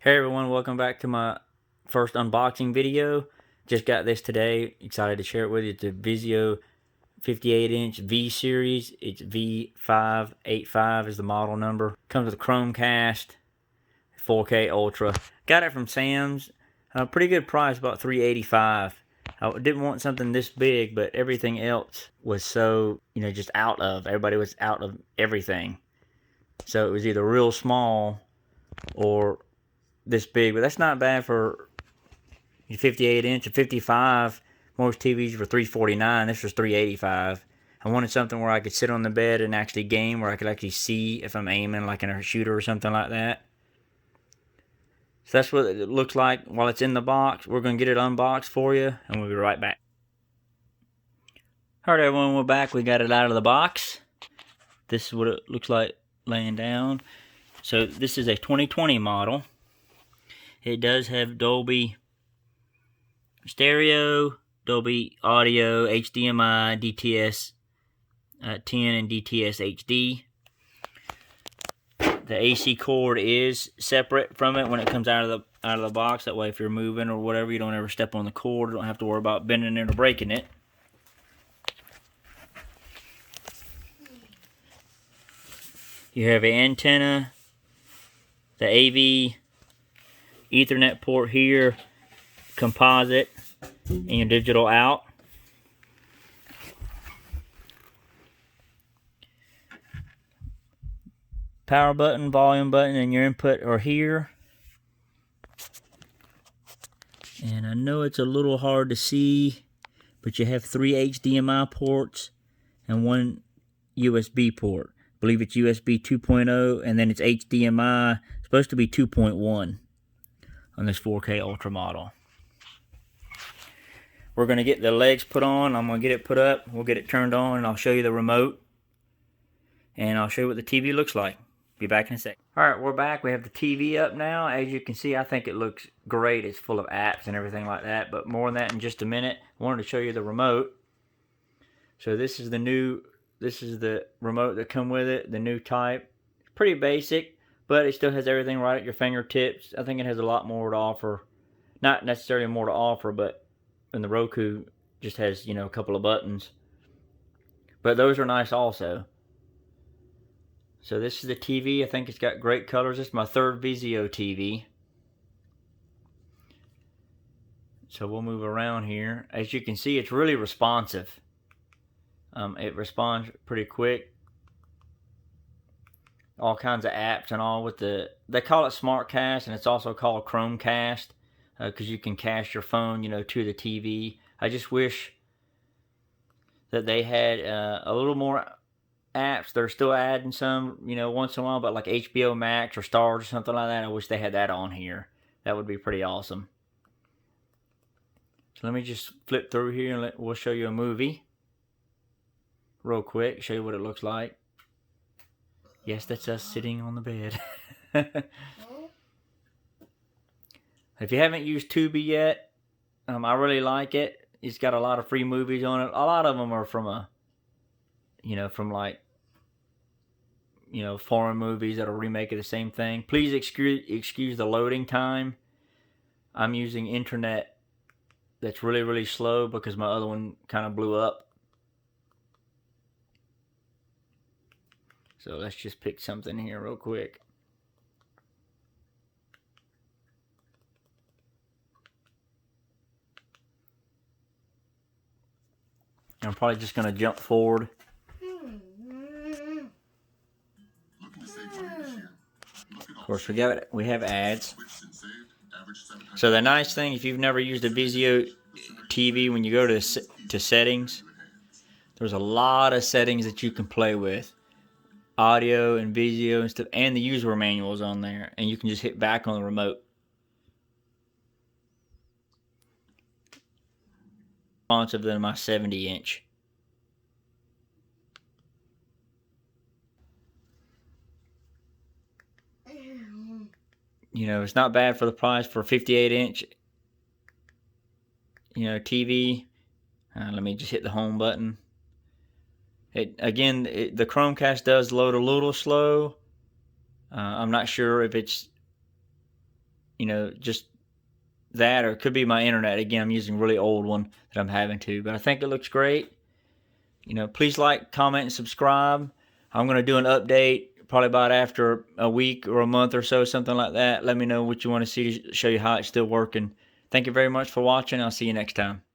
Hey everyone, welcome back to my first unboxing video. Just got this today, excited to share it with you. It's a Vizio 58-inch V Series. It's V585 is the model number. Comes with a Chromecast, 4K Ultra. Got it from Sam's. Pretty good price, about $385. I didn't want something this big, but everything else was so, just out of. Everybody was out of everything. So it was either real small or this big, but that's not bad for 58-inch. A 55, most TVs were $349. This was $385. I wanted something where I could sit on the bed and actually game, where I could actually see if I'm aiming, like in a shooter or something like that. So that's what it looks like while it's in the box. We're going to get it unboxed for you, and we'll be right back. Alright everyone, we're back. We got it out of the box. This is what it looks like laying down. So this is a 2020 model. It does have Dolby Stereo, Dolby Audio, HDMI, DTS 10, and DTS HD. The AC cord is separate from it when it comes out of the box. That way, if you're moving or whatever, you don't ever step on the cord. You don't have to worry about bending it or breaking it. You have an antenna, the AV Ethernet port here, composite, and your digital out. Power button, volume button, and your input are here. And I know it's a little hard to see, but you have 3 HDMI ports and 1 USB port. I believe it's USB 2.0, and then it's HDMI, supposed to be 2.1 on this 4K Ultra model. We're going to get the legs put on. I'm going to get it put up. We'll get it turned on, and I'll show you the remote. And I'll show you what the TV looks like. Be back in a sec. Alright, we're back. We have the TV up now. As you can see, I think it looks great. It's full of apps and everything like that. But more on that in just a minute. I wanted to show you the remote. So this is the remote that come with it. The new type. Pretty basic, but it still has everything right at your fingertips. I think it has a lot more to offer. Not necessarily more to offer, but and the Roku just has, a couple of buttons. But those are nice also. So this is the TV. I think it's got great colors. This is my third Vizio TV. So we'll move around here. As you can see, it's really responsive. It responds pretty quick. All kinds of apps and all with they call it SmartCast, and it's also called Chromecast. Because you can cast your phone, to the TV. I just wish that they had a little more apps. They're still adding some, once in a while, but like HBO Max or Stars or something like that. I wish they had that on here. That would be pretty awesome. So let me just flip through here and we'll show you a movie real quick. Show you what it looks like. Yes, that's us sitting on the bed. If you haven't used Tubi yet, I really like it. It's got a lot of free movies on it. A lot of them are from foreign movies that are remake of the same thing. Please excuse the loading time. I'm using internet that's really, really slow because my other one kind of blew up. So let's just pick something here real quick. I'm probably just going to jump forward. Of course, we have ads. So the nice thing, if you've never used a Vizio TV, when you go to settings, there's a lot of settings that you can play with. Audio and Vizio and stuff, and the user manual is on there, and you can just hit back on the remote. Responsive than my 70-inch. It's not bad for the price for a 58-inch, TV. Let me just hit the home button. The Chromecast does load a little slow. I'm not sure if it's just that, or it could be my internet. Again, I'm using a really old one that I'm having to, but I think it looks great. Please like, comment, and subscribe. I'm going to do an update probably about after a week or a month or so, something like that. Let me know what you want to see to show you how it's still working. Thank you very much for watching. I'll see you next time.